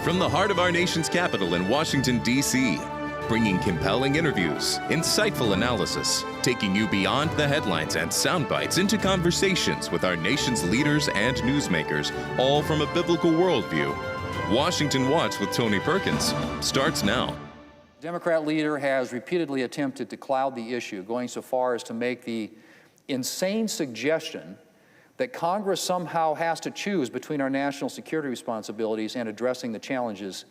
From the heart of our nation's capital in Washington, D.C., bringing compelling interviews, insightful analysis, taking you beyond the headlines and sound bites into conversations with our nation's leaders and newsmakers, all from a biblical worldview. Washington Watch with Tony Perkins starts now. The Democrat leader has repeatedly attempted to cloud the issue, going so far as to make the insane suggestion that Congress somehow has to choose between our national security responsibilities and addressing the challenges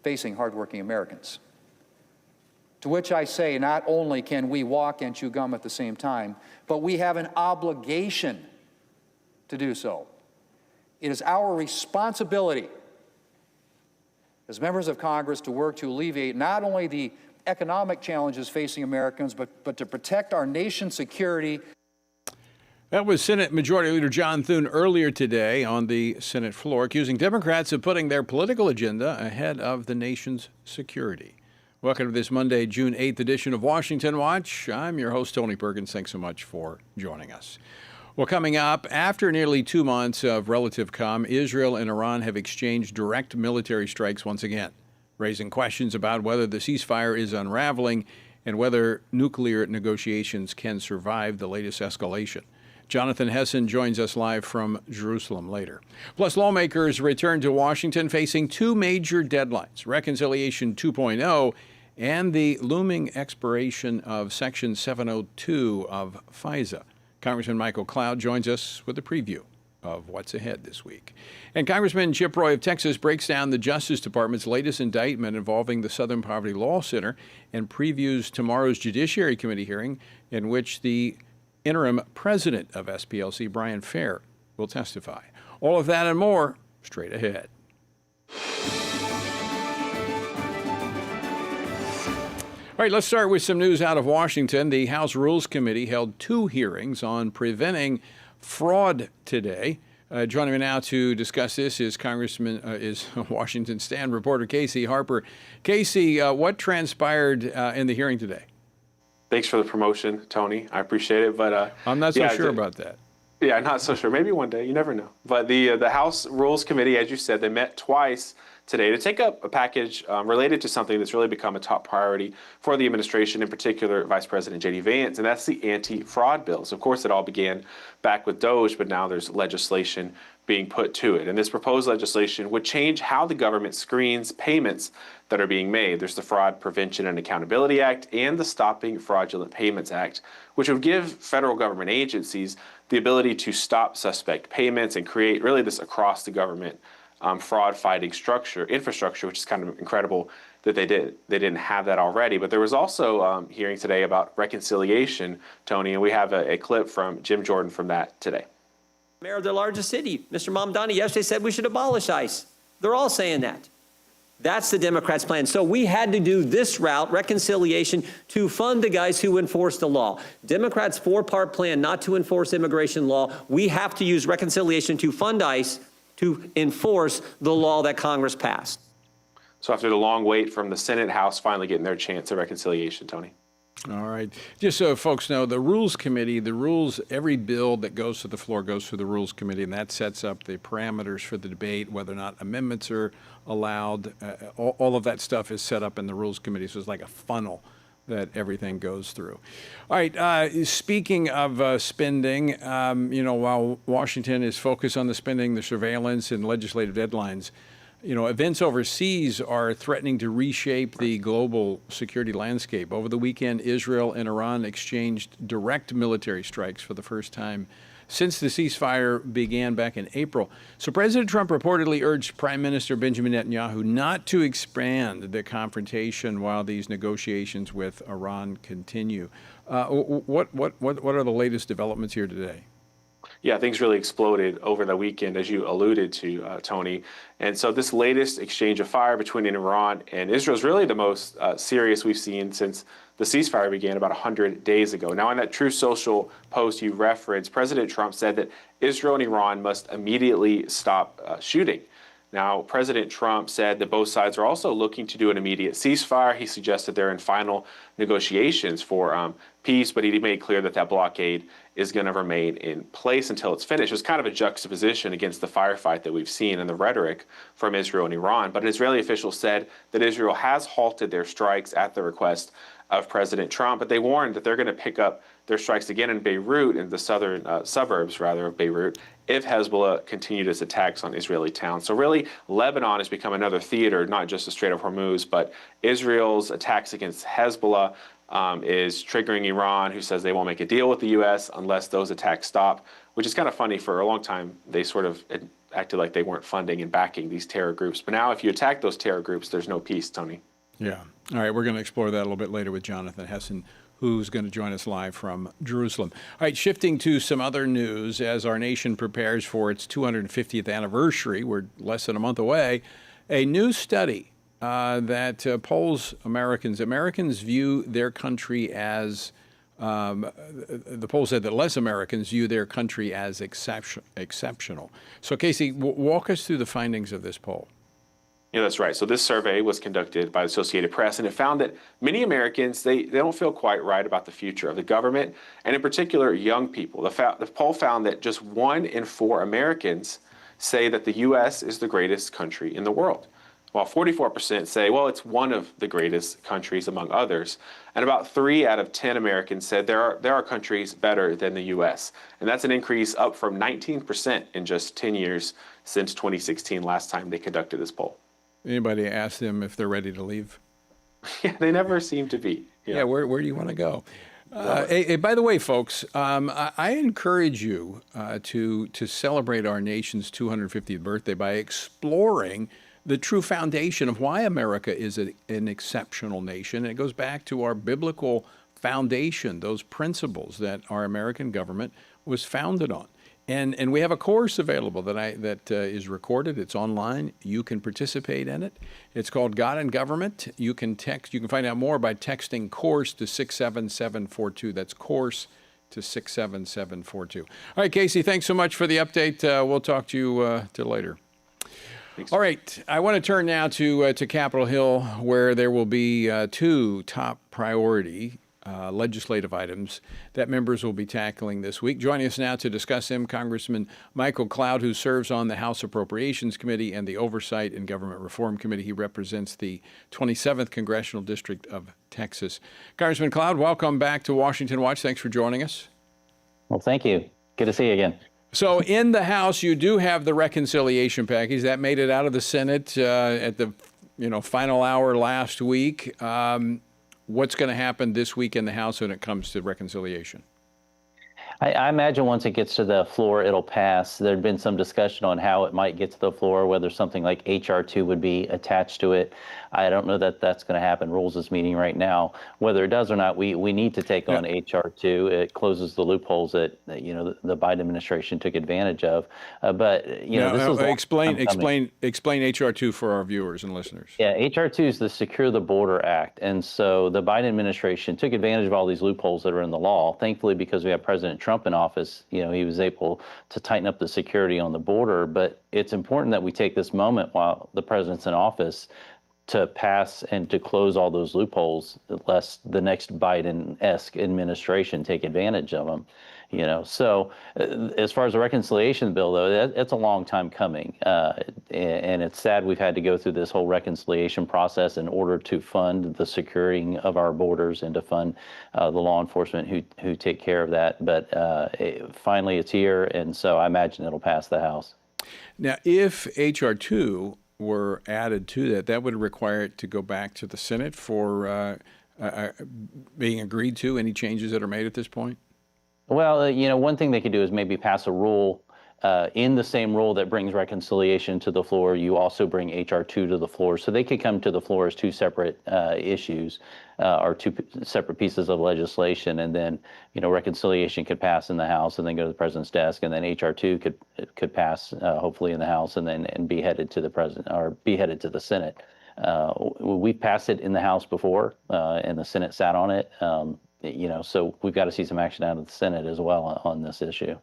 facing hardworking Americans. To which I say, not only can we walk and chew gum at the same time, but we have an obligation to do so. It is our responsibility as members of Congress to work to alleviate not only the economic challenges facing Americans, but to protect our nation's security. That was Senate Majority Leader John Thune earlier today on the Senate floor, accusing Democrats of putting their political agenda ahead of the nation's security. Welcome to this Monday, June 8th edition of Washington Watch. I'm your host, Tony Perkins. Thanks so much for joining us. Well, coming up, after nearly 2 months of relative calm, Israel and Iran have exchanged direct military strikes once again, raising questions about whether the ceasefire is unraveling and whether nuclear negotiations can survive the latest escalation. Jonathan Hessen joins us live from Jerusalem later. Plus, lawmakers return to Washington facing two major deadlines, Reconciliation 2.0 and the looming expiration of Section 702 of FISA. Congressman Michael Cloud joins us with a preview of what's ahead this week. And Congressman Chip Roy of Texas breaks down the Justice Department's latest indictment involving the Southern Poverty Law Center and previews tomorrow's Judiciary Committee hearing in which the interim president of SPLC, Brian Fair, will testify. All of that and more straight ahead. All right, let's start with some news out of Washington. The House Rules Committee held two hearings on preventing fraud today. Joining me now to discuss this is Washington Stand reporter Casey Harper. Casey, what transpired in the hearing today? Thanks for the promotion, Tony. I appreciate it, but I'm not so sure about that. Yeah, not so sure. Maybe one day. You never know. But the House Rules Committee, as you said, they met twice today to take up a package related to something that's really become a top priority for the administration, in particular Vice President J.D. Vance, and that's the anti-fraud bills. Of course, it all began back with DOJ, but now there's legislation being put to it. And this proposed legislation would change how the government screens payments that are being made. There's the Fraud Prevention and Accountability Act and the Stopping Fraudulent Payments Act, which would give federal government agencies the ability to stop suspect payments and create really this across the government fraud fighting infrastructure, which is kind of incredible that they didn't have that already. But there was also hearing today about reconciliation, Tony, and we have a clip from Jim Jordan from that today. Mayor of the largest city, Mr. Mamdani, yesterday said we should abolish ICE. They're all saying that. That's the Democrats' plan. So we had to do this route, reconciliation, to fund the guys who enforce the law. Democrats' four-part plan not to enforce immigration law. We have to use reconciliation to fund ICE to enforce the law that Congress passed. So after the long wait from the Senate, House finally getting their chance at reconciliation, Tony. All right. Just so folks know, the Rules Committee, every bill that goes to the floor goes through the Rules Committee, and that sets up the parameters for the debate, whether or not amendments are allowed. All of that stuff is set up in the Rules Committee, so it's like a funnel that everything goes through. All right. Speaking of spending, while Washington is focused on the spending, the surveillance, and legislative deadlines, events overseas are threatening to reshape the global security landscape. Over the weekend, Israel and Iran exchanged direct military strikes for the first time since the ceasefire began back in April. So President Trump reportedly urged Prime Minister Benjamin Netanyahu not to expand the confrontation while these negotiations with Iran continue. What are the latest developments here today? Yeah, things really exploded over the weekend, as you alluded to, Tony. And so this latest exchange of fire between Iran and Israel is really the most serious we've seen since the ceasefire began about 100 days ago. Now, in that Truth Social post you referenced, President Trump said that Israel and Iran must immediately stop shooting. Now, President Trump said that both sides are also looking to do an immediate ceasefire. He suggested they're in final negotiations for peace, but he made clear that that blockade is going to remain in place until it's finished. It was kind of a juxtaposition against the firefight that we've seen in the rhetoric from Israel and Iran. But an Israeli official said that Israel has halted their strikes at the request of President Trump, but they warned that they're going to pick up their strikes again in Beirut, in the southern suburbs, rather, of Beirut, if Hezbollah continued its attacks on Israeli towns. So really, Lebanon has become another theater, not just the Strait of Hormuz, but Israel's attacks against Hezbollah is triggering Iran, who says they won't make a deal with the U.S. unless those attacks stop, which is kind of funny. For a long time, they sort of acted like they weren't funding and backing these terror groups. But now if you attack those terror groups, there's no peace, Tony. Yeah. All right, we're going to explore that a little bit later with Jonathan Hessen, who's going to join us live from Jerusalem. All right, shifting to some other news as our nation prepares for its 250th anniversary, we're less than a month away, a new study that polls Americans. Americans view their country as, the poll said that less Americans view their country as exceptional. So Casey, walk us through the findings of this poll. Yeah, that's right. So this survey was conducted by the Associated Press, and it found that many Americans, they don't feel quite right about the future of the government, and in particular, young people. The poll found that just 1 in 4 Americans say that the U.S. is the greatest country in the world, while 44% say, well, it's one of the greatest countries among others. And about 3 out of 10 Americans said there are countries better than the U.S. And that's an increase up from 19% in just 10 years since 2016, last time they conducted this poll. Anybody ask them if they're ready to leave? Yeah, they never seem to be. Yeah, where do you want to go? Hey, by the way, folks, I encourage you to celebrate our nation's 250th birthday by exploring the true foundation of why America is an exceptional nation. And it goes back to our biblical foundation, those principles that our American government was founded on. And we have a course available that is recorded. It's online. You can participate in it. It's called God and Government. You can find out more by texting course to 67742. That's course to 67742. All right, Casey, thanks so much for the update. We'll talk to you later. Thanks. All right, I want to turn now to Capitol Hill, where there will be 2 top priority legislative items that members will be tackling this week. Joining us now to discuss them, Congressman Michael Cloud, who serves on the House Appropriations Committee and the Oversight and Government Reform Committee. He represents the 27th Congressional District of Texas. Congressman Cloud, welcome back to Washington Watch. Thanks for joining us. Well, thank you. Good to see you again. So in the House, you do have the reconciliation package that made it out of the Senate at the final hour last week. What's going to happen this week in the House when it comes to reconciliation? I imagine once it gets to the floor, it'll pass. There'd been some discussion on how it might get to the floor, whether something like H.R. 2 would be attached to it. I don't know that that's going to happen. Rules is meeting right now. Whether it does or not, we need to take on H.R. 2. It closes the loopholes that the Biden administration took advantage of. But this is explain H.R. 2 for our viewers and listeners. Yeah, H.R. 2 is the Secure the Border Act, and so the Biden administration took advantage of all these loopholes that are in the law. Thankfully, because we have President Trump in office, he was able to tighten up the security on the border. But it's important that we take this moment while the president's in office to pass and to close all those loopholes, lest the next Biden-esque administration take advantage of them. So as far as the reconciliation bill, though, it's a long time coming. And it's sad we've had to go through this whole reconciliation process in order to fund the securing of our borders and to fund the law enforcement who take care of that. But finally, it's here, and so I imagine it'll pass the House. Now, if H.R. 2 were added to that, that would require it to go back to the Senate for being agreed to, any changes that are made at this point? Well, one thing they could do is maybe pass a rule in the same rule that brings reconciliation to the floor. You also bring H.R. 2 to the floor. So they could come to the floor as 2 separate issues or 2 separate pieces of legislation. And then, reconciliation could pass in the House and then go to the president's desk. And then H.R. 2 could pass, hopefully, in the House and be headed to the president or be headed to the Senate. We passed it in the House before and the Senate sat on it. So we've got to see some action out of the Senate as well on this issue.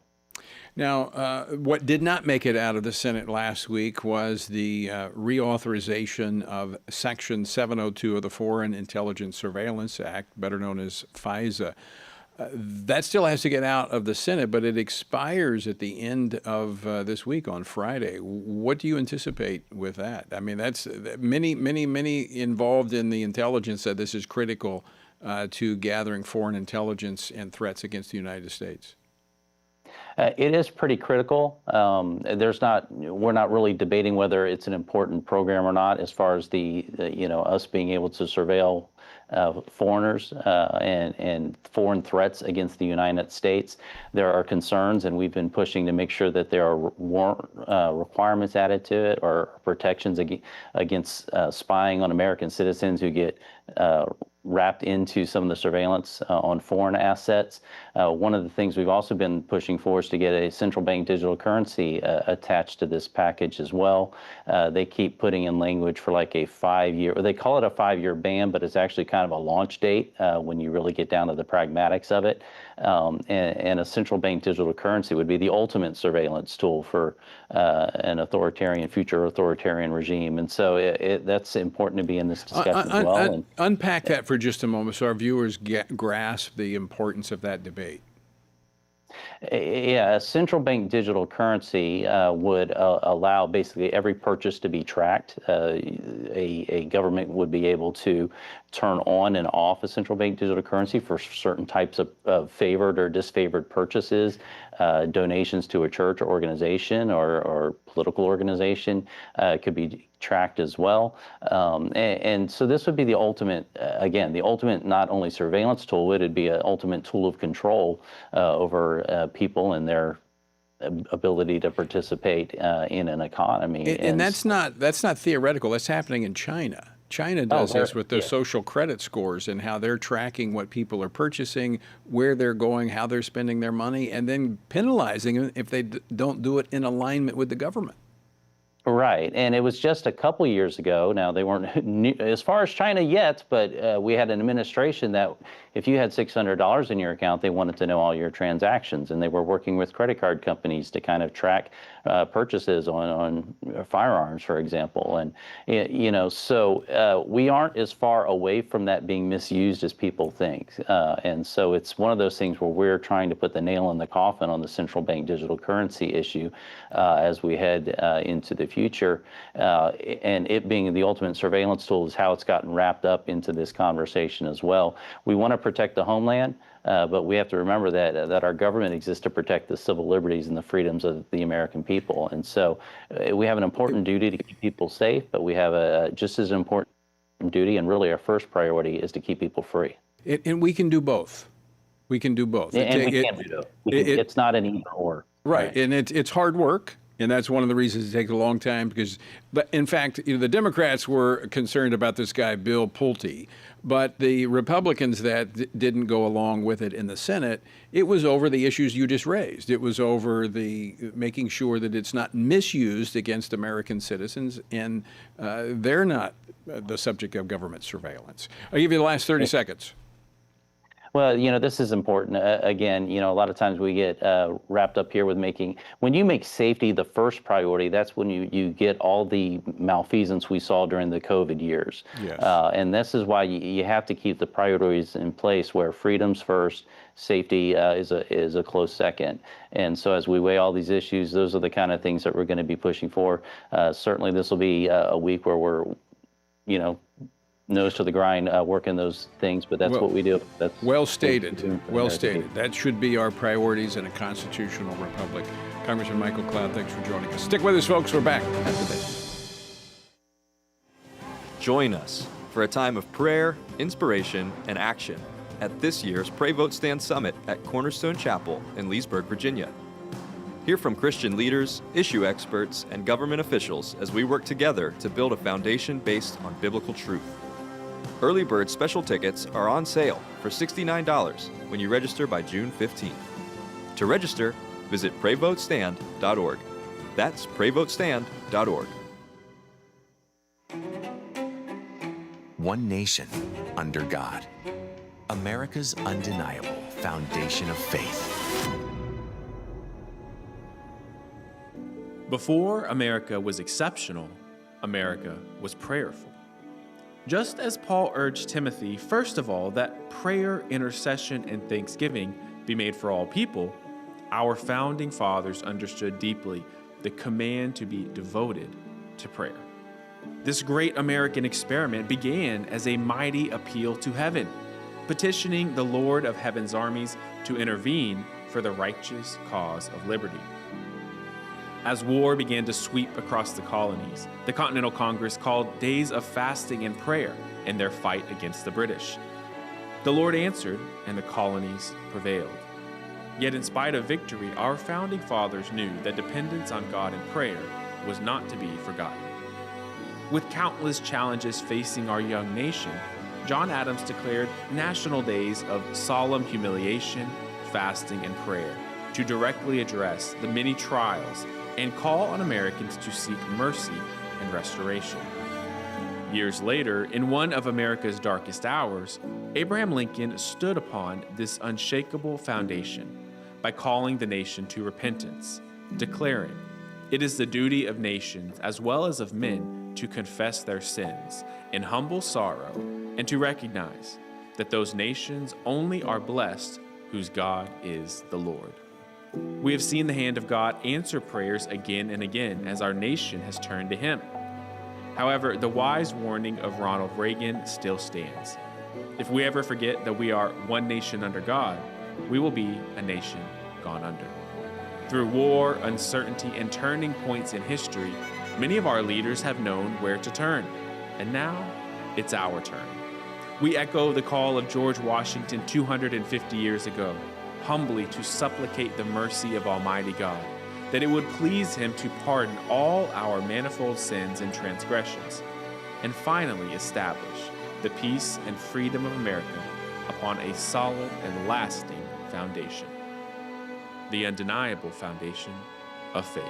Now, what did not make it out of the Senate last week was the reauthorization of Section 702 of the Foreign Intelligence Surveillance Act, better known as FISA. That still has to get out of the Senate, but it expires at the end of this week on Friday. What do you anticipate with that? I mean, that's many involved in the intelligence said this is critical to gathering foreign intelligence and threats against the United States. It is pretty critical. We're not really debating whether it's an important program or not, as far as us being able to surveil foreigners and foreign threats against the United States. There are concerns, and we've been pushing to make sure that there are warrant requirements added to it, or protections against spying on American citizens who get wrapped into some of the surveillance on foreign assets. One of the things we've also been pushing for is to get a central bank digital currency attached to this package as well. They keep putting in language for like a 5-year, or they call it a 5-year ban, but it's actually kind of a launch date when you really get down to the pragmatics of it. And a central bank digital currency would be the ultimate surveillance tool for an future authoritarian regime. And so that's important to be in this discussion as well. Unpack that for just a moment so our viewers grasp the importance of that debate. Yeah, a central bank digital currency would allow basically every purchase to be tracked. A government would be able to turn on and off a central bank digital currency for certain types of favored or disfavored purchases, donations to a church or organization or political organization could be tracked as well. And so this would be the ultimate, the ultimate not only surveillance tool, it'd be an ultimate tool of control over people and their ability to participate in an economy. And that's not theoretical. That's happening in China. China does this with their social credit scores and how they're tracking what people are purchasing, where they're going, how they're spending their money, and then penalizing them if they don't do it in alignment with the government. Right, and it was just a couple years ago. Now, they weren't as far as China yet, but we had an administration that if you had $600 in your account, they wanted to know all your transactions, and they were working with credit card companies to kind of track purchases on firearms, for example. And, so we aren't as far away from that being misused as people think. And so it's one of those things where we're trying to put the nail in the coffin on the central bank digital currency issue as we head into the future. And it being the ultimate surveillance tool is how it's gotten wrapped up into this conversation as well. We want to protect the homeland, but we have to remember that our government exists to protect the civil liberties and the freedoms of the American people. And so we have an important duty to keep people safe, but we have a just as important duty, and really our first priority is to keep people free. And we can do both. We can do both. And we can do both. It's not an either or. Right, and it's hard work. And that's one of the reasons it takes a long time because, in fact, the Democrats were concerned about this guy, Bill Pulte, but the Republicans that didn't go along with it in the Senate, it was over the issues you just raised. It was over the making sure that it's not misused against American citizens, and they're not the subject of government surveillance. I'll give you the last 30 seconds. Well, this is important. Again, a lot of times we get wrapped up here with when you make safety the first priority, that's when you get all the malfeasance we saw during the COVID years. Yes. And this is why you have to keep the priorities in place where freedom's first, safety is a close second. And so as we weigh all these issues, those are the kind of things that we're going to be pushing for. Certainly this will be a week where we're, nose to the grind, working those things, but that's what we do. That's well stated. Well stated. That should be our priorities in a constitutional republic. Congressman Michael Cloud, thanks for joining us. Stick with us, folks. We're back after this. Join us for a time of prayer, inspiration, and action at this year's Pray Vote Stand Summit at Cornerstone Chapel in Leesburg, Virginia. Hear from Christian leaders, issue experts, and government officials as we work together to build a foundation based on biblical truth. Early bird special tickets are on sale for $69 when you register by June 15th. To register, visit PrayVoteStand.org. That's PrayVoteStand.org. One nation under God. America's undeniable foundation of faith. Before America was exceptional, America was prayerful. Just as Paul urged Timothy, first of all, that prayer, intercession, and thanksgiving be made for all people, our founding fathers understood deeply the command to be devoted to prayer. This great American experiment began as a mighty appeal to heaven, petitioning the Lord of heaven's armies to intervene for the righteous cause of liberty. As war began to sweep across the colonies, the Continental Congress called days of fasting and prayer in their fight against the British. The Lord answered, and the colonies prevailed. Yet in spite of victory, our founding fathers knew that dependence on God in prayer was not to be forgotten. With countless challenges facing our young nation, John Adams declared national days of solemn humiliation, fasting, and prayer to directly address the many trials and call on Americans to seek mercy and restoration. Years later, in one of America's darkest hours, Abraham Lincoln stood upon this unshakable foundation by calling the nation to repentance, declaring, "It is the duty of nations as well as of men to confess their sins in humble sorrow and to recognize that those nations only are blessed whose God is the Lord." We have seen the hand of God answer prayers again and again as our nation has turned to Him. However, the wise warning of Ronald Reagan still stands. If we ever forget that we are one nation under God, we will be a nation gone under. Through war, uncertainty, and turning points in history, many of our leaders have known where to turn, and now it's our turn. We echo the call of George Washington 250 years ago, humbly to supplicate the mercy of Almighty God, that it would please Him to pardon all our manifold sins and transgressions, and finally establish the peace and freedom of America upon a solid and lasting foundation, the undeniable foundation of faith.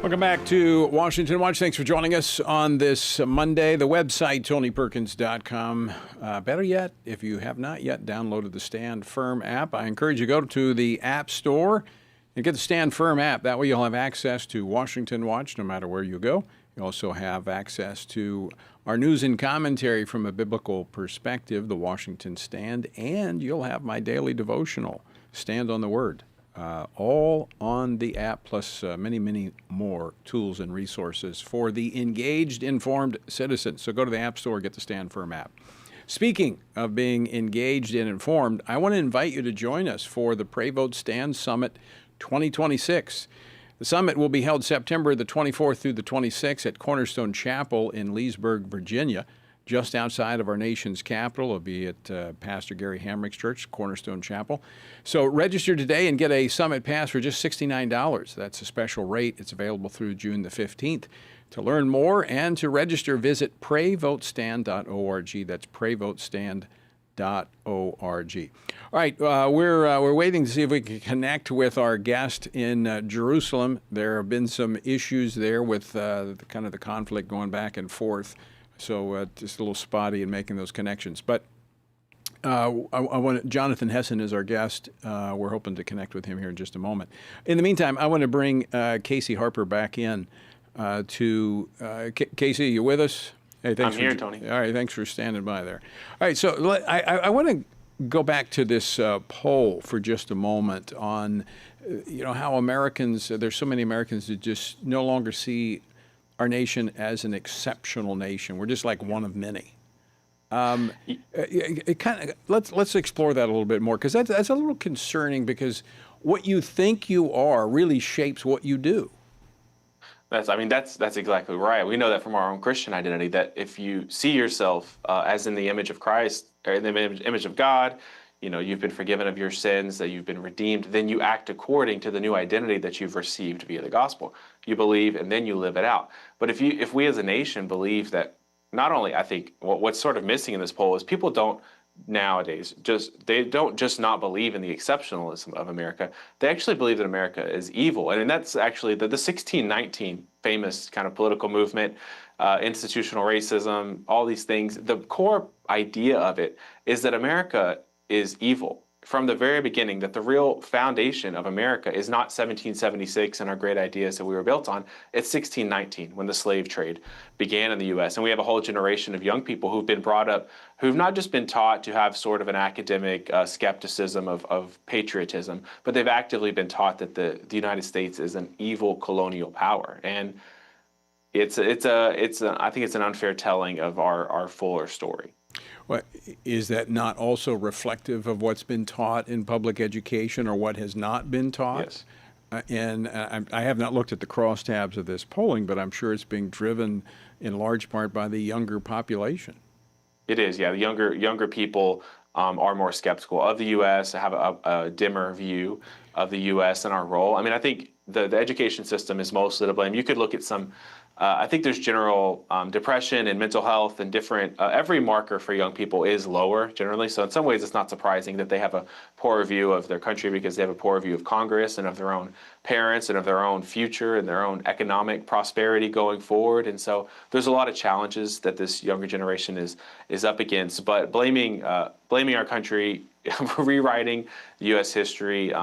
Welcome back to Washington Watch. Thanks for joining us on this Monday. The website, TonyPerkins.com. Better yet, if you have not yet downloaded the Stand Firm app, I encourage you to go to the App Store and get the Stand Firm app. That way you'll have access to Washington Watch no matter where you go. You also have access to our news and commentary from a biblical perspective, the Washington Stand, and you'll have my daily devotional, Stand on the Word. All on the app, plus many, many more tools and resources for the engaged, informed citizen. So go to the App Store, get the Stand Firm app. Speaking of being engaged and informed, I want to invite you to join us for the Pray Vote Stand Summit 2026. The summit will be held September the 24th through the 26th at Cornerstone Chapel in Leesburg, Virginia, just outside of our nation's capital. It'll be at Pastor Gary Hamrick's church, Cornerstone Chapel. So register today and get a summit pass for just $69. That's a special rate. It's available through June the 15th. To learn more and to register, visit prayvotestand.org. That's prayvotestand.org. All right, we're waiting to see if we can connect with our guest in Jerusalem. There have been some issues there with kind of the conflict going back and forth. So just a little spotty in making those connections. But Jonathan Hessen is our guest. We're hoping to connect with him here in just a moment. In the meantime, I want to bring Casey Harper back in. Casey, you with us? Hey, thanks. I'm here, Tony. All right, thanks for standing by there. All right, so I want to go back to this poll for just a moment on, how Americans, there's so many Americans that just no longer see our nation as an exceptional nation. We're just like one of many. Let's explore that a little bit more, because that's a little concerning, because what you think you are really shapes what you do. That's exactly right. We know that from our own Christian identity, that if you see yourself as in the image of Christ, or in the image of God, you've been forgiven of your sins, that you've been redeemed, then you act according to the new identity that you've received via the gospel. You believe, and then you live it out. But if we as a nation believe that, not only, I think what's sort of missing in this poll is people don't nowadays they don't just not believe in the exceptionalism of America. They actually believe that America is evil. And that's actually the 1619 famous kind of political movement institutional racism, all these things. The core idea of it is that America is evil from the very beginning, that the real foundation of America is not 1776 and our great ideas that we were built on. It's 1619 when the slave trade began in the U.S. And we have a whole generation of young people who've been brought up, who've not just been taught to have sort of an academic skepticism of patriotism, but they've actively been taught that the United States is an evil colonial power. And I think it's an unfair telling of our fuller story. Well, is that not also reflective of what's been taught in public education or what has not been taught? Yes. I have not looked at the crosstabs of this polling, but I'm sure it's being driven in large part by the younger population. It is, yeah. The younger people are more skeptical of the U.S., have a dimmer view of the U.S. and our role. I mean, I think the education system is mostly to blame. You could look at some. I think there's general depression and mental health and different, every marker for young people is lower generally. So in some ways, it's not surprising that they have a poor view of their country because they have a poor view of Congress and of their own parents and of their own future and their own economic prosperity going forward. And so there's a lot of challenges that this younger generation is up against. But blaming our country, rewriting U.S. history,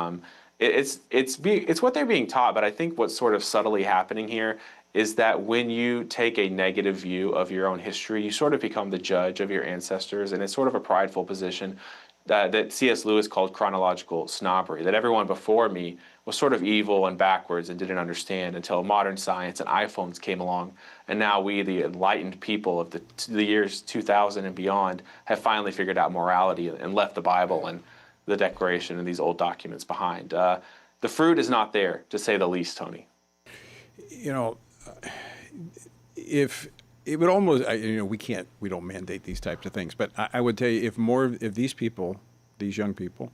it's what they're being taught. But I think what's sort of subtly happening here is that when you take a negative view of your own history, you sort of become the judge of your ancestors, and it's sort of a prideful position that C.S. Lewis called chronological snobbery, that everyone before me was sort of evil and backwards and didn't understand until modern science and iPhones came along, and now we, the enlightened people of the years 2000 and beyond, have finally figured out morality and left the Bible and the Declaration and these old documents behind. The fruit is not there, to say the least, Tony. You know, if it would almost, we don't mandate these types of things, but I would tell you if these people, these young people,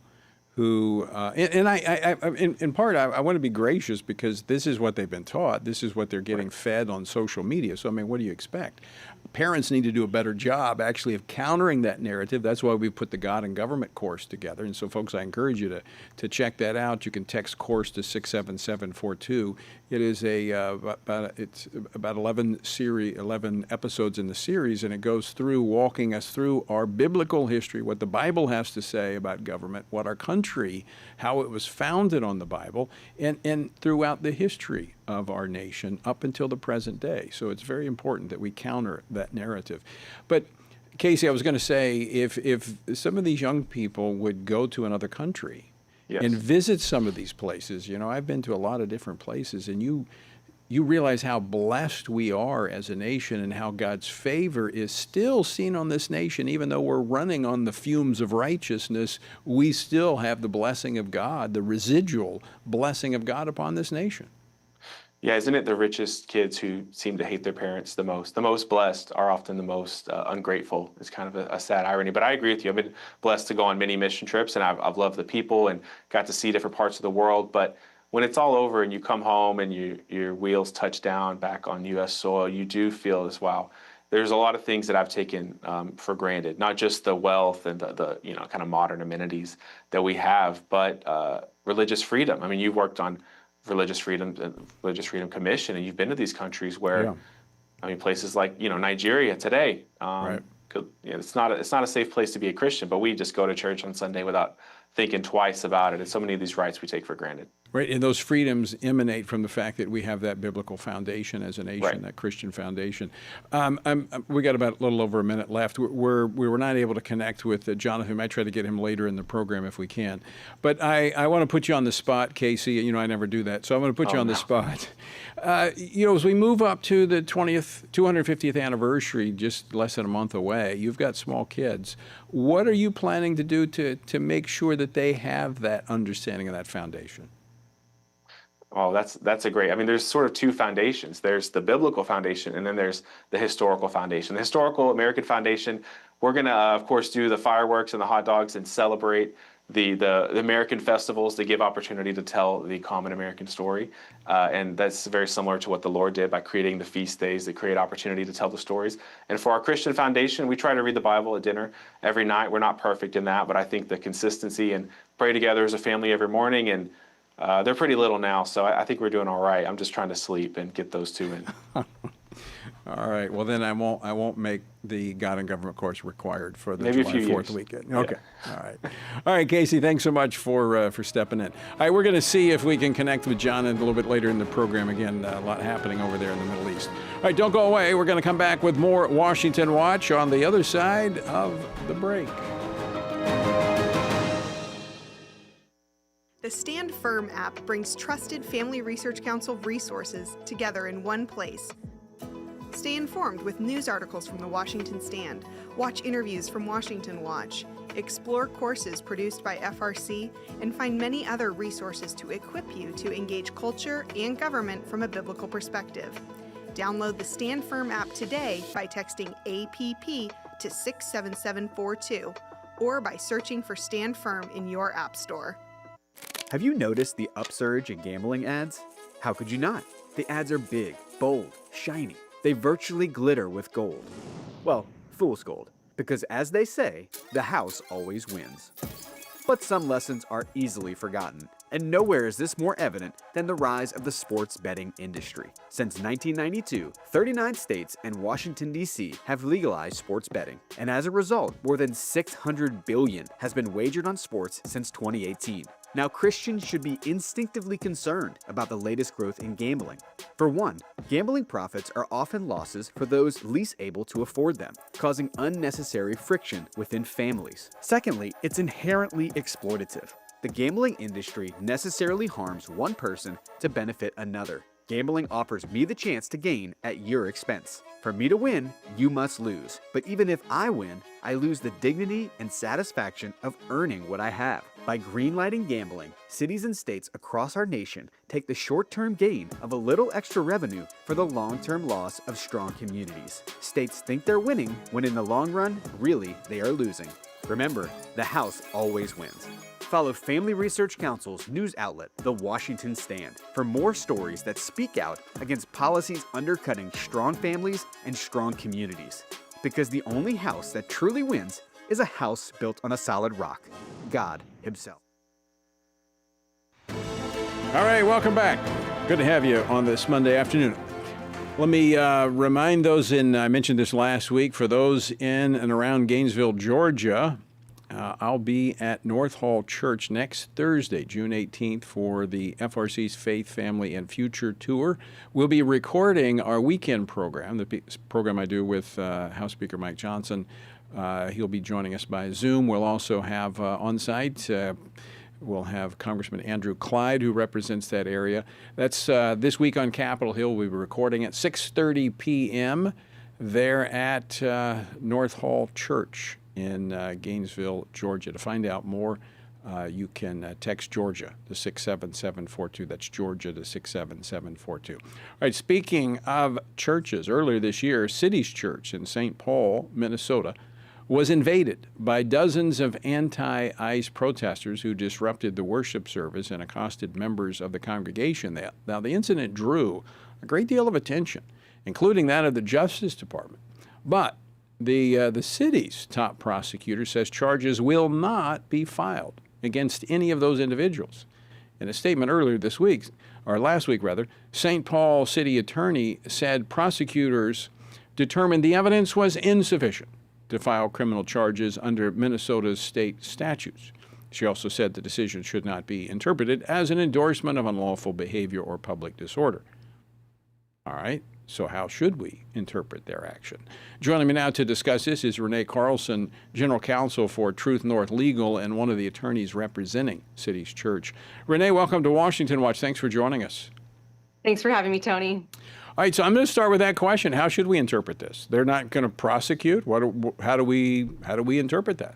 who, in part, I want to be gracious because this is what they've been taught. This is what they're getting fed on social media. So, I mean, what do you expect? Parents need to do a better job actually of countering that narrative. That's why we put the God and Government course together. And so, folks, I encourage you to check that out. You can text course to 67742. It is it's about 11 episodes in the series, and it goes through walking us through our biblical history, what the Bible has to say about government, what our country, how it was founded on the Bible, and throughout the history of our nation up until the present day. So it's very important that we counter that narrative. But Casey, I was going to say, if some of these young people would go to another country and visit some of these places, I've been to a lot of different places, and you realize how blessed we are as a nation and how God's favor is still seen on this nation. Even though we're running on the fumes of righteousness, we still have the blessing of God, the residual blessing of God upon this nation. Yeah, isn't it the richest kids who seem to hate their parents the most? The most blessed are often the most ungrateful. It's kind of a sad irony, but I agree with you. I've been blessed to go on many mission trips, and I've loved the people and got to see different parts of the world. But when it's all over and you come home and your wheels touch down back on U.S. soil, you do feel as, wow, there's a lot of things that I've taken for granted, not just the wealth and the kind of modern amenities that we have, but religious freedom. I mean, you've worked on Religious Freedom Commission, and you've been to these countries where, places like Nigeria today. It's not a safe place to be a Christian, but we just go to church on Sunday without thinking twice about it. And so many of these rights we take for granted. Right, and those freedoms emanate from the fact that we have that biblical foundation as a nation, that Christian foundation. We got about a little over a minute left. We were not able to connect with Jonathan. I might try to get him later in the program if we can. But I want to put you on the spot, Casey. I never do that, so I'm going to put you on the spot. As we move up to the 250th anniversary, just less than a month away, you've got small kids. What are you planning to do to make sure that they have that understanding of that foundation? Oh, that's a great. I mean, there's sort of two foundations. There's the biblical foundation, and then there's the historical foundation. The historical American foundation, we're going to, of course, do the fireworks and the hot dogs and celebrate the American festivals that give opportunity to tell the common American story. And that's very similar to what the Lord did by creating the feast days that create opportunity to tell the stories. And for our Christian foundation, we try to read the Bible at dinner every night. We're not perfect in that, but I think the consistency and pray together as a family every morning, and they're pretty little now, so I think we're doing all right. I'm just trying to sleep and get those two in. All right. Well, then I won't make the God and Government course required for the Maybe a July few 4th years. weekend. Yeah. Okay. All right. All right, Casey. Thanks so much for stepping in. All right, we're going to see if we can connect with John a little bit later in the program. Again, a lot happening over there in the Middle East. All right, don't go away. We're going to come back with more Washington Watch on the other side of the break. The Stand Firm app brings trusted Family Research Council resources together in one place. Stay informed with news articles from the Washington Stand, watch interviews from Washington Watch, explore courses produced by FRC, and find many other resources to equip you to engage culture and government from a biblical perspective. Download the Stand Firm app today by texting APP to 67742 or by searching for Stand Firm in your app store. Have you noticed the upsurge in gambling ads? How could you not? The ads are big, bold, shiny. They virtually glitter with gold. Well, fool's gold, because as they say, the house always wins. But some lessons are easily forgotten, and nowhere is this more evident than the rise of the sports betting industry. Since 1992, 39 states and Washington, D.C. have legalized sports betting, and as a result, more than $600 billion has been wagered on sports since 2018. Now, Christians should be instinctively concerned about the latest growth in gambling. For one, gambling profits are often losses for those least able to afford them, causing unnecessary friction within families. Secondly, it's inherently exploitative. The gambling industry necessarily harms one person to benefit another. Gambling offers me the chance to gain at your expense. For me to win, you must lose. But even if I win, I lose the dignity and satisfaction of earning what I have. By greenlighting gambling, cities and states across our nation take the short-term gain of a little extra revenue for the long-term loss of strong communities. States think they're winning when in the long run, really, they are losing. Remember, the house always wins. Follow Family Research Council's news outlet, The Washington Stand, for more stories that speak out against policies undercutting strong families and strong communities. Because the only house that truly wins is a house built on a solid rock, God Himself. All right, welcome back. Good to have you on this Monday afternoon. Let me remind those I mentioned this last week, for those in and around Gainesville, Georgia, I'll be at North Hall Church next Thursday, June 18th, for the FRC's Faith, Family, and Future Tour. We'll be recording our weekend program, the program I do with House Speaker Mike Johnson. He'll be joining us by Zoom. We'll also have on site, we'll have Congressman Andrew Clyde, who represents that area. That's this week on Capitol Hill. We'll be recording at 6:30 p.m. there at North Hall Church in Gainesville, Georgia. To find out more, you can text Georgia to 67742. That's Georgia to 67742. All right, speaking of churches, earlier this year, City's Church in St. Paul, Minnesota, was invaded by dozens of anti-ICE protesters who disrupted the worship service and accosted members of the congregation. Now, the incident drew a great deal of attention, including that of the Justice Department. But the city's top prosecutor says charges will not be filed against any of those individuals. In a statement earlier this week, or last week rather, St. Paul City Attorney said prosecutors determined the evidence was insufficient to file criminal charges under Minnesota's state statutes. She also said the decision should not be interpreted as an endorsement of unlawful behavior or public disorder. All right. So how should we interpret their action? Joining me now to discuss this is Renee Carlson, General Counsel for Truth North Legal and one of the attorneys representing City's Church. Renee, welcome to Washington Watch. Thanks for joining us. Thanks for having me, Tony. All right, so I'm going to start with that question. How should we interpret this? They're not going to prosecute. How do we interpret that?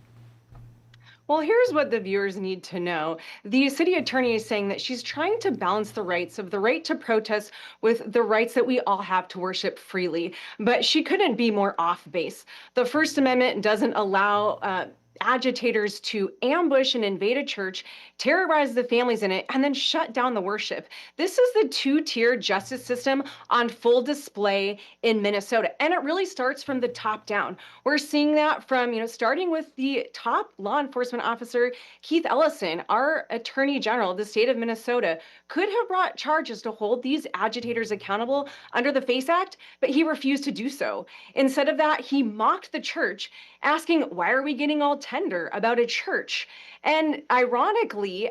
Well, here's what the viewers need to know. The city attorney is saying that she's trying to balance the rights of the right to protest with the rights that we all have to worship freely. But she couldn't be more off base. The First Amendment doesn't allow agitators to ambush and invade a church, terrorize the families in it, and then shut down the worship. This is the two-tier justice system on full display in Minnesota. And it really starts from the top down. We're seeing that from, starting with the top law enforcement officer, Keith Ellison, our attorney general of the state of Minnesota, could have brought charges to hold these agitators accountable under the FACE Act, but he refused to do so. Instead of that, he mocked the church, asking, why are we getting all tender about a church? And ironically,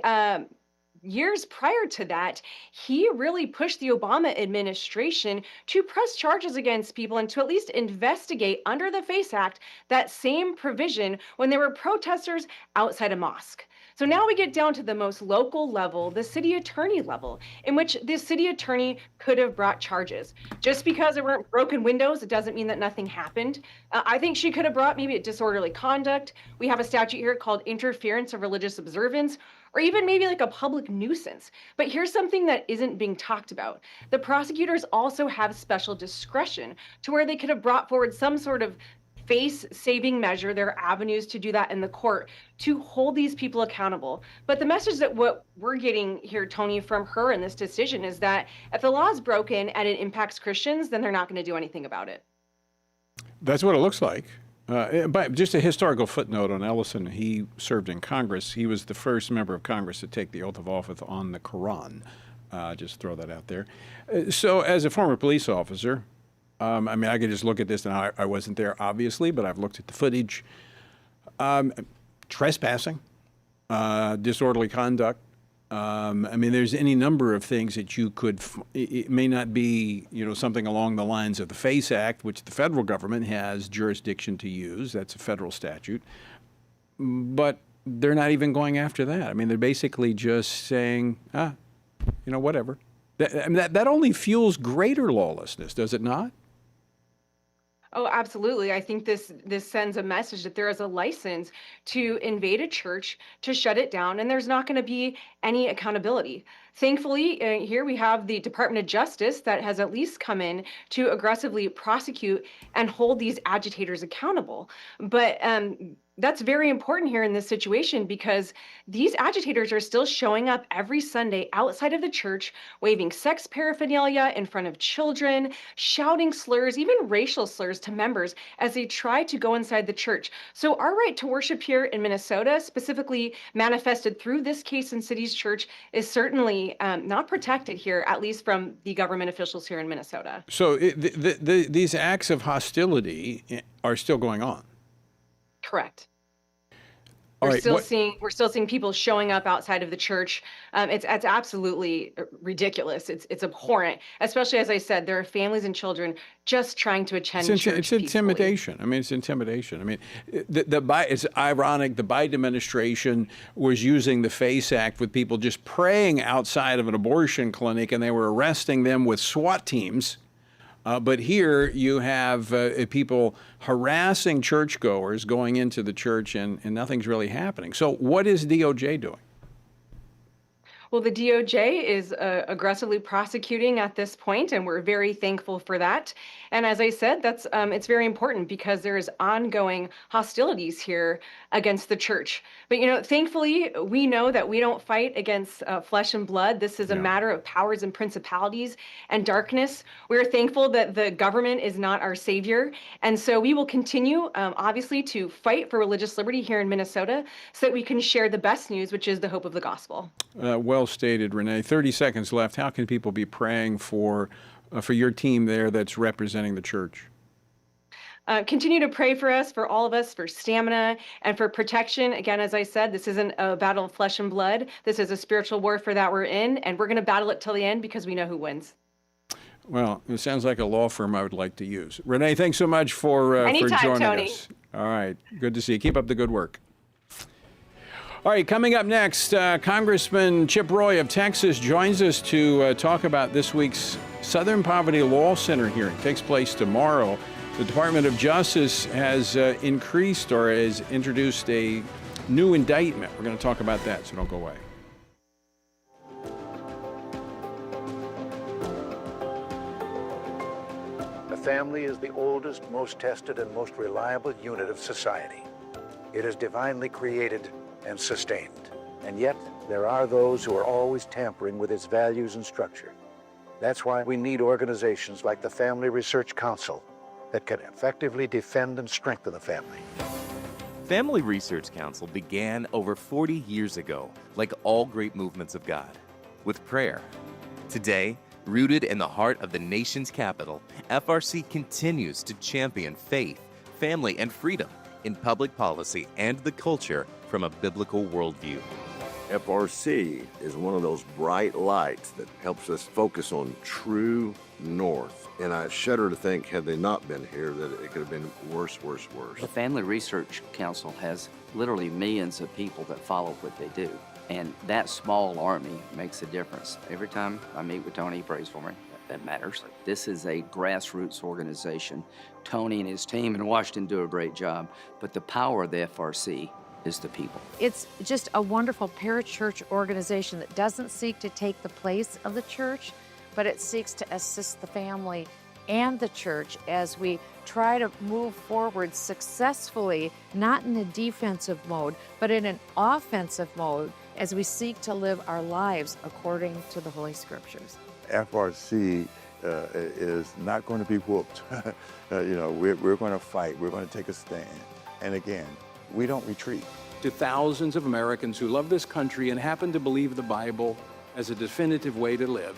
years prior to that, he really pushed the Obama administration to press charges against people and to at least investigate under the FACE Act that same provision when there were protesters outside a mosque. So now we get down to the most local level, the city attorney level, in which the city attorney could have brought charges. Just because there weren't broken windows, it doesn't mean that nothing happened. I think she could have brought maybe a disorderly conduct. We have a statute here called interference of religious observance, or even maybe like a public nuisance. But here's something that isn't being talked about. The prosecutors also have special discretion to where they could have brought forward some sort of face-saving measure. There are avenues to do that in the court to hold these people accountable. But the message that what we're getting here, Tony, from her in this decision is that if the law is broken and it impacts Christians, then they're not going to do anything about it. That's what it looks like. But just a historical footnote on Ellison. He served in Congress. He was the first member of Congress to take the oath of office on the Quran. Just throw that out there. So as a former police officer, I could just look at this, and I wasn't there, obviously, but I've looked at the footage. Trespassing, disorderly conduct. There's any number of things that you could, it may not be, something along the lines of the FACE Act, which the federal government has jurisdiction to use. That's a federal statute. But they're not even going after that. They're basically just saying, whatever. That only fuels greater lawlessness, does it not? Oh, absolutely. I think this sends a message that there is a license to invade a church, to shut it down, and there's not going to be any accountability. Thankfully, here we have the Department of Justice that has at least come in to aggressively prosecute and hold these agitators accountable. But that's very important here in this situation because these agitators are still showing up every Sunday outside of the church, waving sex paraphernalia in front of children, shouting slurs, even racial slurs to members as they try to go inside the church. So our right to worship here in Minnesota, specifically manifested through this case in City's Church, is certainly not protected here, at least from the government officials here in Minnesota. So these acts of hostility are still going on? Correct. All We're right, we're still seeing people showing up outside of the church. It's absolutely ridiculous. It's abhorrent, especially as I said, there are families and children just trying to attend church It's intimidation. It's intimidation. It's ironic. The Biden administration was using the FACE Act with people just praying outside of an abortion clinic, and they were arresting them with SWAT teams. But here you have people harassing churchgoers going into the church, and nothing's really happening. So what is DOJ doing? Well, the DOJ is aggressively prosecuting at this point, and we're very thankful for that. And as I said, that's it's very important because there is ongoing hostilities here against the church. But, thankfully, we know that we don't fight against flesh and blood. This is a matter of powers and principalities and darkness. We're thankful that the government is not our savior. And so we will continue, obviously, to fight for religious liberty here in Minnesota so that we can share the best news, which is the hope of the gospel. Well stated, Renee. 30 seconds left. How can people be praying for your team there that's representing the church? Continue to pray for us, for all of us, for stamina and for protection. Again, as I said, this isn't a battle of flesh and blood. This is a spiritual warfare that we're in, and we're going to battle it till the end because we know who wins. Well, it sounds like a law firm I would like to use. Renee, thanks so much for joining Tony. us. All right. Good to see you. Keep up the good work. All right, coming up next, Congressman Chip Roy of Texas joins us to talk about this week's Southern Poverty Law Center hearing. It takes place tomorrow. The Department of Justice has increased or has introduced a new indictment. We're going to talk about that, so don't go away. The family is the oldest, most tested, and most reliable unit of society. It is divinely created and sustained. And yet, there are those who are always tampering with its values and structure. That's why we need organizations like the Family Research Council that can effectively defend and strengthen the family. Family Research Council began over 40 years ago, like all great movements of God, with prayer. Today, rooted in the heart of the nation's capital, FRC continues to champion faith, family, and freedom in public policy and the culture from a biblical worldview. FRC is one of those bright lights that helps us focus on true north. And I shudder to think, had they not been here, that it could have been worse. The Family Research Council has literally millions of people that follow what they do. And that small army makes a difference. Every time I meet with Tony, he prays for me. That matters. This is a grassroots organization. Tony and his team in Washington do a great job, but the power of the FRC is the people. It's just a wonderful parachurch organization that doesn't seek to take the place of the church, but it seeks to assist the family and the church as we try to move forward successfully, not in a defensive mode, but in an offensive mode as we seek to live our lives according to the Holy Scriptures. FRC is not going to be whooped. We're going to fight. We're going to take a stand. And again, we don't retreat. To thousands of Americans who love this country and happen to believe the Bible as a definitive way to live,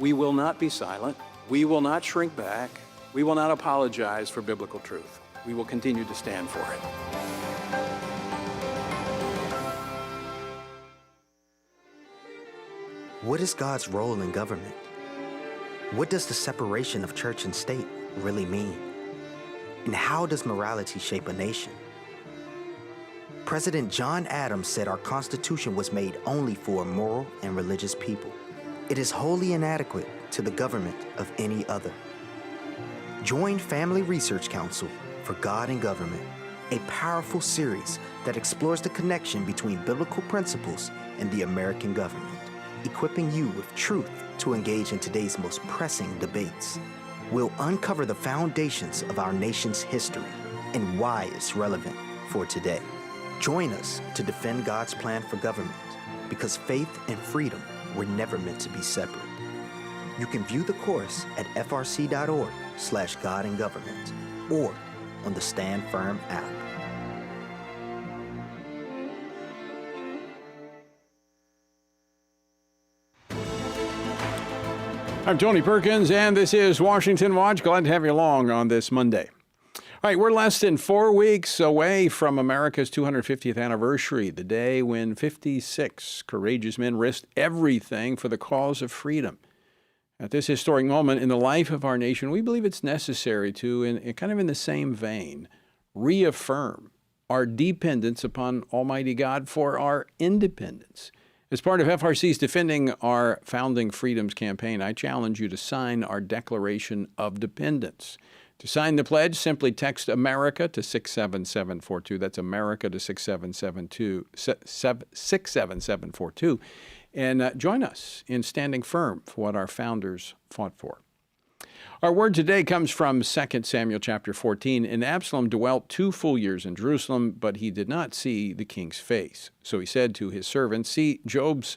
we will not be silent. We will not shrink back. We will not apologize for biblical truth. We will continue to stand for it. What is God's role in government? What does the separation of church and state really mean? And how does morality shape a nation? President John Adams said our Constitution was made only for a moral and religious people. It is wholly inadequate to the government of any other. Join Family Research Council for God and Government, a powerful series that explores the connection between biblical principles and the American government, equipping you with truth to engage in today's most pressing debates. We'll uncover the foundations of our nation's history and why it's relevant for today. Join us to defend God's plan for government, because faith and freedom were never meant to be separate. You can view the course at frc.org/godandgovernment or on the Stand Firm app. I'm Tony Perkins, and this is Washington Watch. Glad to have you along on this Monday. All right, we're less than 4 weeks away from America's 250th anniversary, the day when 56 courageous men risked everything for the cause of freedom. At this historic moment in the life of our nation, we believe it's necessary to, in kind of in the same vein, reaffirm our dependence upon Almighty God for our independence. As part of FRC's Defending Our Founding Freedoms campaign, I challenge you to sign our Declaration of Dependence. To sign the pledge, simply text America to 67742. That's America to 67742. And join us in standing firm for what our founders fought for. Our word today comes from 2 Samuel chapter 14. And Absalom dwelt 2 full years in Jerusalem, but he did not see the king's face. So he said to his servants, "See, Joab's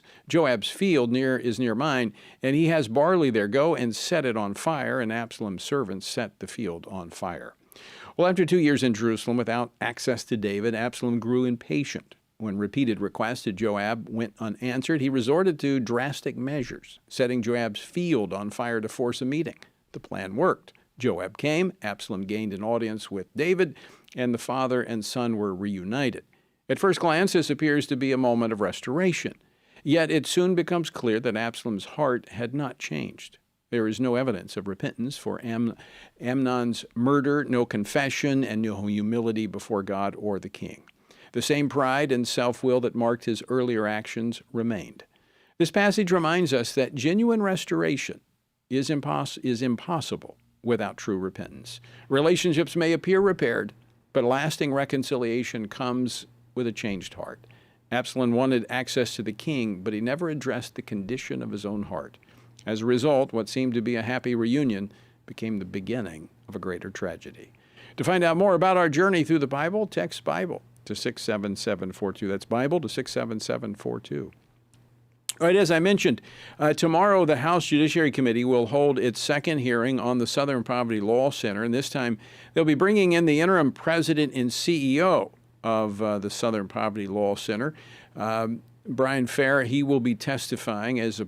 field is near mine, and he has barley there. Go and set it on fire." And Absalom's servants set the field on fire. Well, after 2 years in Jerusalem without access to David, Absalom grew impatient. When repeated requests to Joab went unanswered, he resorted to drastic measures, setting Joab's field on fire to force a meeting. The plan worked. Joab came, Absalom gained an audience with David, and the father and son were reunited. At first glance, this appears to be a moment of restoration. Yet it soon becomes clear that Absalom's heart had not changed. There is no evidence of repentance for Amnon's murder, no confession, and no humility before God or the king. The same pride and self-will that marked his earlier actions remained. This passage reminds us that genuine restoration is impossible without true repentance. Relationships may appear repaired, but lasting reconciliation comes with a changed heart. Absalom wanted access to the king, but he never addressed the condition of his own heart. As a result, what seemed to be a happy reunion became the beginning of a greater tragedy. To find out more about our journey through the Bible, text Bible to 67742. That's Bible to 67742. All right, as I mentioned, tomorrow the House Judiciary Committee will hold its second hearing on the Southern Poverty Law Center, and this time they'll be bringing in the interim president and CEO of the Southern Poverty Law Center, Brian Fair. He will be testifying as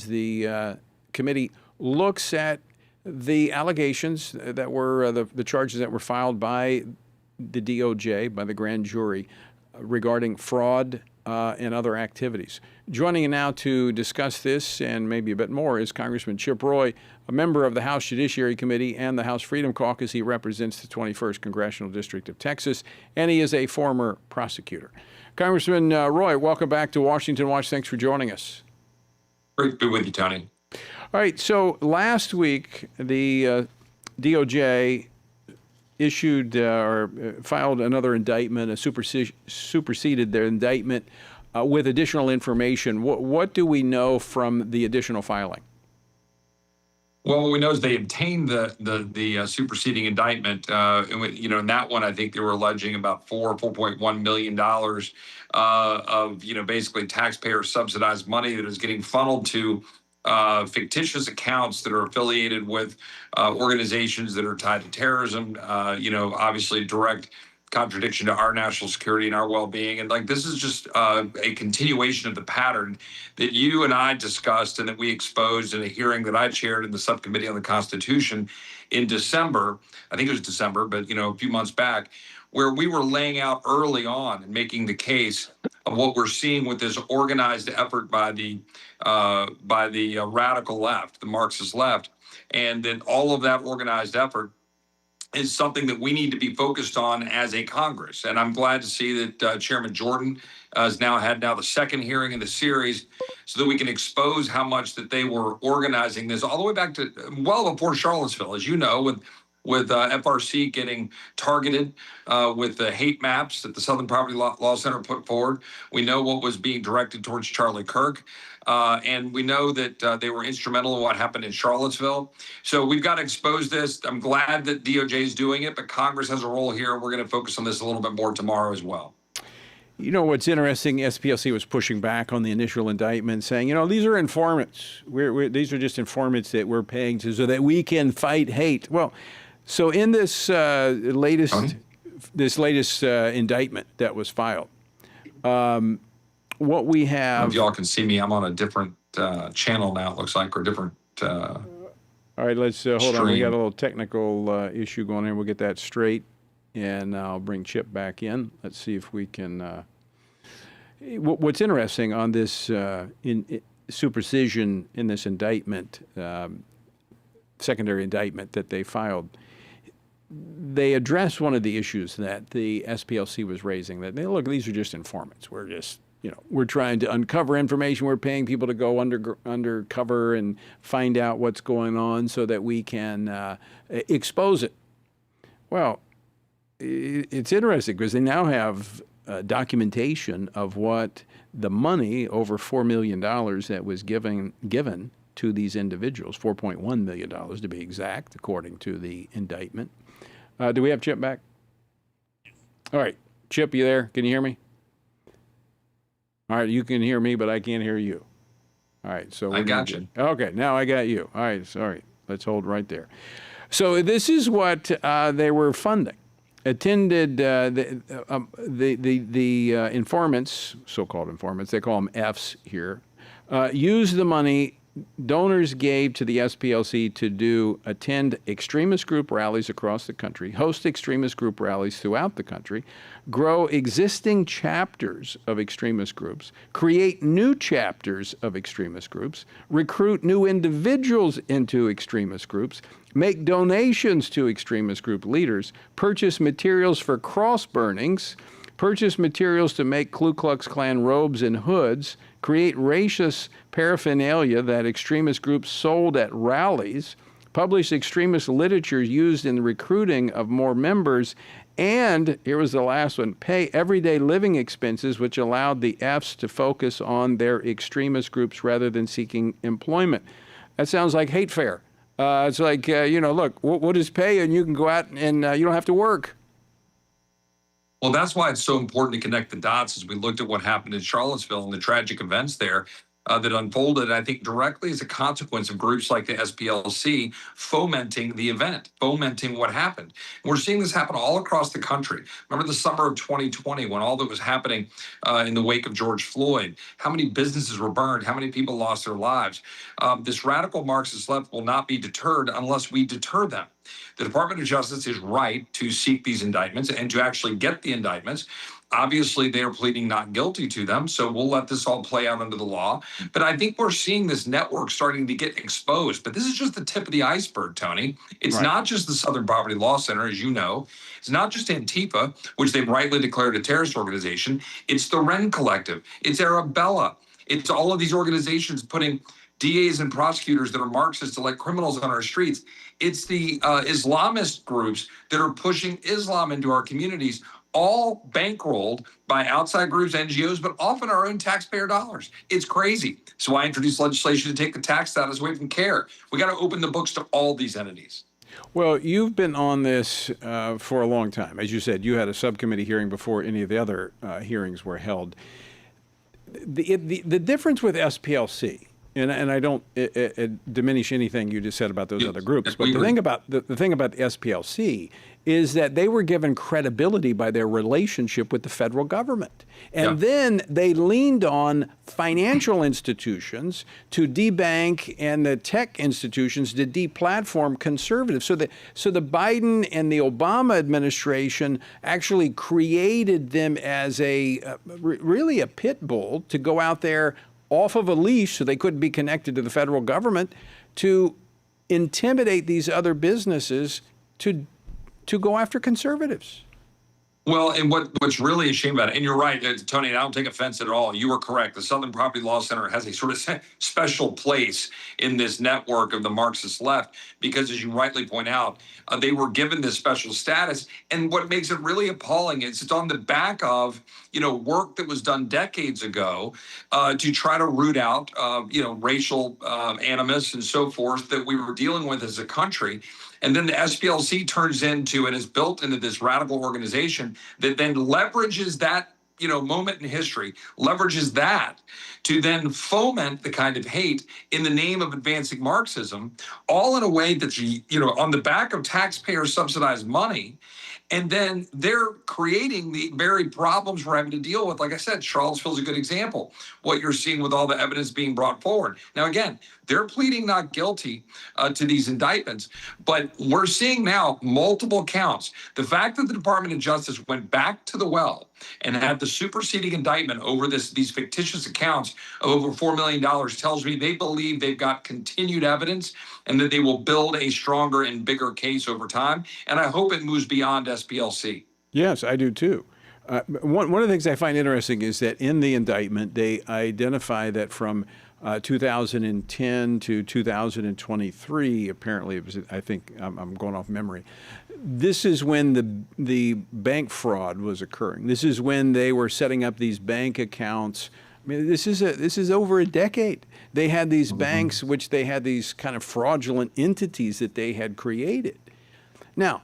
the committee looks at the allegations that were the charges that were filed by the DOJ, by the grand jury, regarding fraud and other activities. Joining now to discuss this and maybe a bit more is Congressman Chip Roy, a member of the House Judiciary Committee and the House Freedom Caucus. He represents the 21st Congressional District of Texas, and he is a former prosecutor. Congressman Roy, welcome back to Washington Watch. Thanks for joining us. Great to be with you, Tony. All right, so last week the DOJ issued or filed another indictment, superseded their indictment with additional information. What do we know from the additional filing? Well, what we know is they obtained the superseding indictment. In that one, I think they were alleging about $4.1 million of basically taxpayer subsidized money that is getting funneled to fictitious accounts that are affiliated with organizations that are tied to terrorism. Obviously direct contradiction to our national security and our well-being. And this is just a continuation of the pattern that you and I discussed and that we exposed in a hearing that I chaired in the subcommittee on the Constitution in December. I think it was December, but a few months back, where we were laying out early on and making the case of what we're seeing with this organized effort by the radical left, the Marxist left, and that all of that organized effort is something that we need to be focused on as a Congress. And I'm glad to see that Chairman Jordan has now had the second hearing in the series so that we can expose how much that they were organizing this all the way back to well before Charlottesville, as you know, with FRC getting targeted with the hate maps that the Southern Poverty Law Center put forward. We know what was being directed towards Charlie Kirk. And we know that they were instrumental in what happened in Charlottesville. So we've got to expose this. I'm glad that DOJ is doing it, but Congress has a role here. We're going to focus on this a little bit more tomorrow as well. You know what's interesting? SPLC was pushing back on the initial indictment, saying, these are informants. These are just informants that we're paying to so that we can fight hate. Well, so in this latest indictment that was filed, what we have. If y'all can see me, I'm on a different channel now. It looks like, or different. All right, let's hold on. We got a little technical issue going here. We'll get that straight, and I'll bring Chip back in. Let's see if we can. What's interesting on this supersession in this indictment, secondary indictment that they filed, they addressed one of the issues that the SPLC was raising. That look, these are just informants. We're just we're trying to uncover information. We're paying people to go undercover and find out what's going on so that we can expose it. Well, it's interesting because they now have documentation of what the money, over $4 million, that was given to these individuals, $4.1 million to be exact, according to the indictment. Do we have Chip back? All right. Chip, you there? Can you hear me? All right, you can hear me, but I can't hear you. All right, so I got you. Okay, now I got you. All right, sorry. Let's hold right there. So this is what they were funding. Attended the informants, so-called informants, they call them Fs here, used the money donors gave to the SPLC to attend extremist group rallies across the country, host extremist group rallies throughout the country, grow existing chapters of extremist groups, create new chapters of extremist groups, recruit new individuals into extremist groups, make donations to extremist group leaders, purchase materials for cross burnings, purchase materials to make Ku Klux Klan robes and hoods, create racist paraphernalia that extremist groups sold at rallies, publish extremist literature used in the recruiting of more members, and, here was the last one, pay everyday living expenses, which allowed the Fs to focus on their extremist groups rather than seeking employment. That sounds like hate fare. It's like, look, we'll just pay and you can go out and you don't have to work. Well, that's why it's so important to connect the dots as we looked at what happened in Charlottesville and the tragic events there that unfolded, I think, directly as a consequence of groups like the SPLC fomenting the event, fomenting what happened. And we're seeing this happen all across the country. Remember the summer of 2020 when all that was happening in the wake of George Floyd, how many businesses were burned, how many people lost their lives. This radical Marxist left will not be deterred unless we deter them. The Department of Justice is right to seek these indictments and to actually get the indictments. Obviously, they are pleading not guilty to them, so we'll let this all play out under the law. But I think we're seeing this network starting to get exposed. But this is just the tip of the iceberg, Tony. It's not just the Southern Poverty Law Center, as you know. It's not just Antifa, which they've rightly declared a terrorist organization. It's the Wren Collective. It's Arabella. It's all of these organizations putting DAs and prosecutors that are Marxists to let criminals on our streets. It's the Islamist groups that are pushing Islam into our communities, all bankrolled by outside groups, NGOs, but often our own taxpayer dollars. It's crazy. So I introduced legislation to take the tax status away from CARE. We got to open the books to all these entities. Well, you've been on this for a long time. As you said, you had a subcommittee hearing before any of the other hearings were held. The difference with SPLC, and I don't diminish anything you just said about those other groups, but the thing about the SPLC is that they were given credibility by their relationship with the federal government. And then they leaned on financial institutions to debank and the tech institutions to deplatform conservatives. So the Biden and the Obama administration actually created them as really a pit bull to go out there off of a leash so they couldn't be connected to the federal government to intimidate these other businesses to go after conservatives. Well, and what's really a shame about it, and you're right, Tony, and I don't take offense at all. You were correct. The Southern Poverty Law Center has a sort of special place in this network of the Marxist left because, as you rightly point out, they were given this special status. And what makes it really appalling is it's on the back of, work that was done decades ago to try to root out, racial animus and so forth that we were dealing with as a country. And then the SPLC turns into and is built into this radical organization that then leverages that, moment in history, leverages that to then foment the kind of hate in the name of advancing Marxism, all in a way that's, on the back of taxpayer subsidized money. And then they're creating the very problems we're having to deal with. Like I said, Charlottesville's a good example. What you're seeing with all the evidence being brought forward. Now, again, they're pleading not guilty to these indictments, but we're seeing now multiple counts. The fact that the Department of Justice went back to the well and had the superseding indictment over these fictitious accounts of over $4 million tells me they believe they've got continued evidence and that they will build a stronger and bigger case over time. And I hope it moves beyond SPLC. Yes, I do too. One of the things I find interesting is that in the indictment, they identify that from 2010 to 2023, apparently it was, I think, I'm going off memory, this is when the bank fraud was occurring. This is when they were setting up these bank accounts. I mean, this is over a decade. They had these banks, which they had these kind of fraudulent entities that they had created. Now,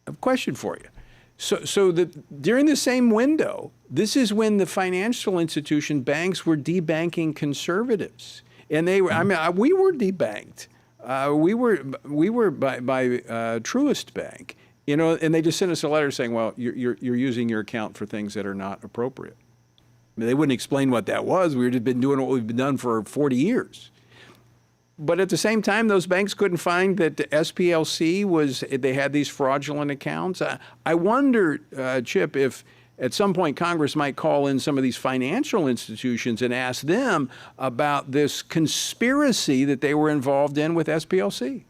I have a question for you. So during the same window, this is when the financial institution banks were debanking conservatives, and they were. I mean, we were debanked. We were by Truist Bank, and they just sent us a letter saying, "Well, you're using your account for things that are not appropriate." I mean, they wouldn't explain what that was. We've just been doing what we've been done for 40 years. But at the same time, those banks couldn't find that the SPLC they had these fraudulent accounts. I wonder, Chip, if at some point Congress might call in some of these financial institutions and ask them about this conspiracy that they were involved in with SPLC.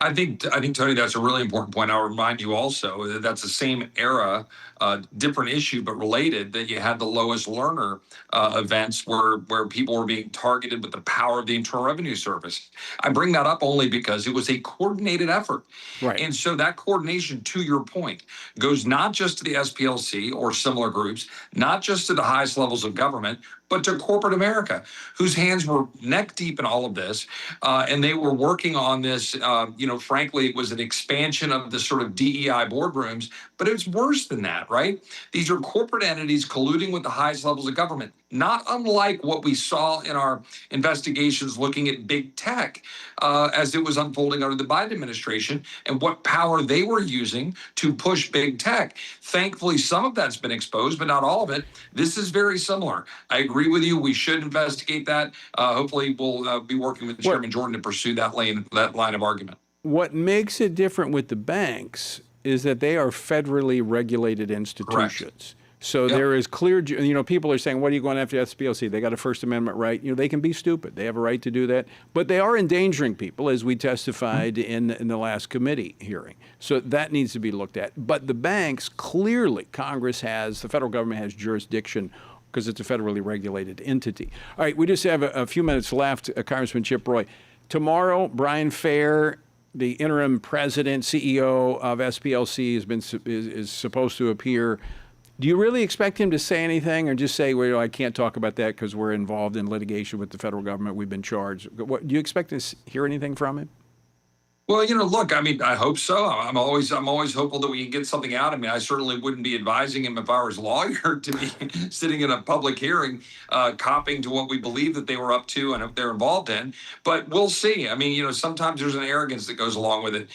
I think, Tony, that's a really important point. I'll remind you also that that's the same era, different issue, but related, that you had the lowest learner events where people were being targeted with the power of the Internal Revenue Service. I bring that up only because it was a coordinated effort. Right. And so that coordination, to your point, goes not just to the SPLC or similar groups, not just to the highest levels of government, but to corporate America, whose hands were neck deep in all of this. And they were working on this, frankly, it was an expansion of the sort of DEI boardrooms, but it's worse than that, right? These are corporate entities colluding with the highest levels of government, not unlike what we saw in our investigations looking at big tech as it was unfolding under the Biden administration and what power they were using to push big tech. Thankfully, some of that's been exposed, but not all of it. This is very similar. I agree with you. We should investigate that. Hopefully, we'll be working with Chairman Jordan to pursue that line of argument. What makes it different with the banks is that they are federally regulated institutions. Correct. So there is clear, people are saying, what are you going after SPLC? They got a First Amendment right. They can be stupid. They have a right to do that. But they are endangering people, as we testified in the last committee hearing. So that needs to be looked at. But the banks, clearly, the federal government has jurisdiction because it's a federally regulated entity. All right, we just have a few minutes left, Congressman Chip Roy. Tomorrow, Brian Fair, the interim president, CEO of SPLC, is supposed to appear. Do you really expect him to say anything, or just say, well, I can't talk about that because we're involved in litigation with the federal government, we've been charged? Do you expect to hear anything from him? Well, look, I hope so. I'm always hopeful that we can get something out. I certainly wouldn't be advising him if I was a lawyer to be sitting in a public hearing, copying to what we believe that they were up to and if they're involved in. But we'll see. Sometimes there's an arrogance that goes along with it.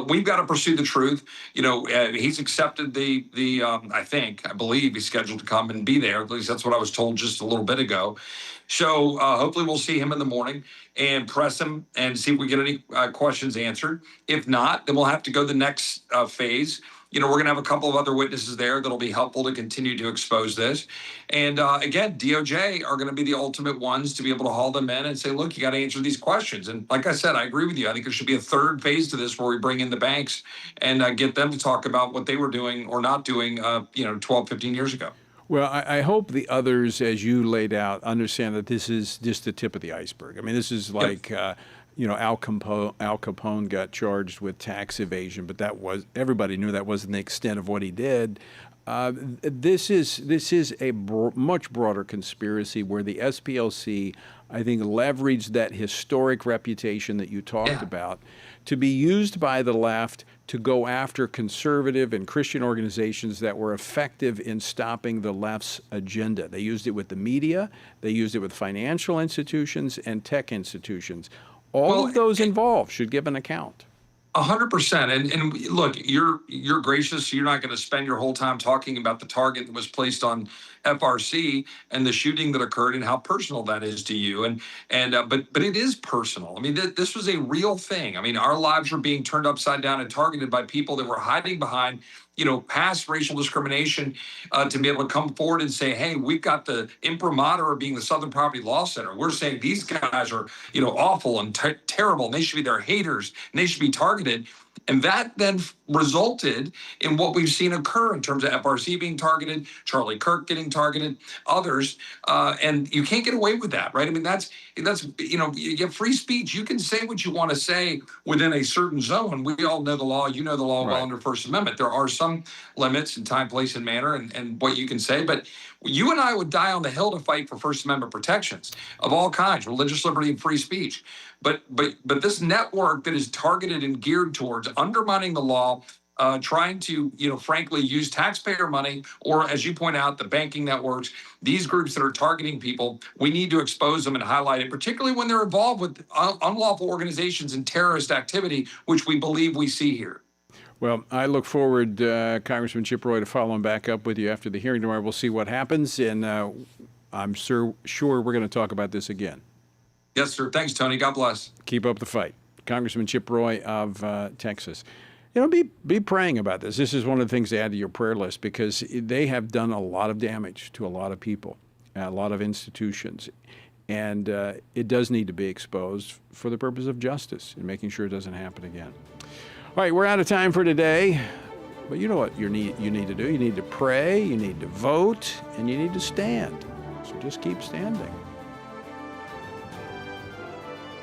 We've got to pursue the truth. He's accepted I believe he's scheduled to come and be there. At least that's what I was told just a little bit ago. So hopefully we'll see him in the morning and press him and see if we get any questions answered. If not, then we'll have to go the next phase. We're going to have a couple of other witnesses there that'll be helpful to continue to expose this. And again, DOJ are going to be the ultimate ones to be able to haul them in and say, look, you got to answer these questions. And like I said, I agree with you. I think there should be a third phase to this where we bring in the banks and get them to talk about what they were doing or not doing, 12, 15 years ago. Well, I hope the others, as you laid out, understand that this is just the tip of the iceberg. This is like, Al Capone got charged with tax evasion, but everybody knew that wasn't the extent of what he did. This is a much broader conspiracy where the SPLC, I think, leveraged that historic reputation that you talked about to be used by the left to go after conservative and Christian organizations that were effective in stopping the left's agenda. They used it with the media, they used it with financial institutions and tech institutions. All of those involved should give an account. 100%. And look, you're gracious. You're not going to spend your whole time talking about the target that was placed on FRC and the shooting that occurred and how personal that is to you. But it is personal. This was a real thing. Our lives were being turned upside down and targeted by people that were hiding behind past racial discrimination to be able to come forward and say, hey, we've got the imprimatur of being the Southern Poverty Law Center. We're saying these guys are, awful and terrible, and they should be their haters, and they should be targeted. And that then resulted in what we've seen occur in terms of FRC being targeted, Charlie Kirk getting targeted, others, and you can't get away with that, right? That's you have free speech. You can say what you want to say within a certain zone. We all know the law. You know the law well under First Amendment. There are some limits in time, place, and manner, and what you can say. But you and I would die on the Hill to fight for First Amendment protections of all kinds, religious liberty and free speech. But this network that is targeted and geared towards undermining the law, trying to, frankly, use taxpayer money, or as you point out, the banking networks, these groups that are targeting people, we need to expose them and highlight it, particularly when they're involved with unlawful organizations and terrorist activity, which we believe we see here. Well, I look forward, Congressman Chip Roy, to following back up with you after the hearing tomorrow. We'll see what happens, and I'm sure we're going to talk about this again. Yes, sir. Thanks, Tony. God bless. Keep up the fight. Congressman Chip Roy of Texas. Be praying about this. This is one of the things to add to your prayer list because they have done a lot of damage to a lot of people, a lot of institutions. And it does need to be exposed for the purpose of justice and making sure it doesn't happen again. All right, we're out of time for today. But you know what you need to do? You need to pray, you need to vote, and you need to stand. So just keep standing.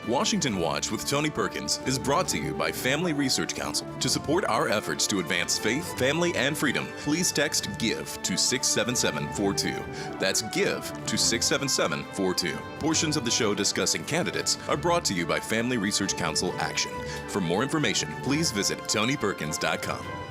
Washington Watch with Tony Perkins is brought to you by Family Research Council. To support our efforts to advance faith, family, and freedom, please text GIVE to 67742. That's GIVE to 67742. Portions of the show discussing candidates are brought to you by Family Research Council Action. For more information, please visit tonyperkins.com.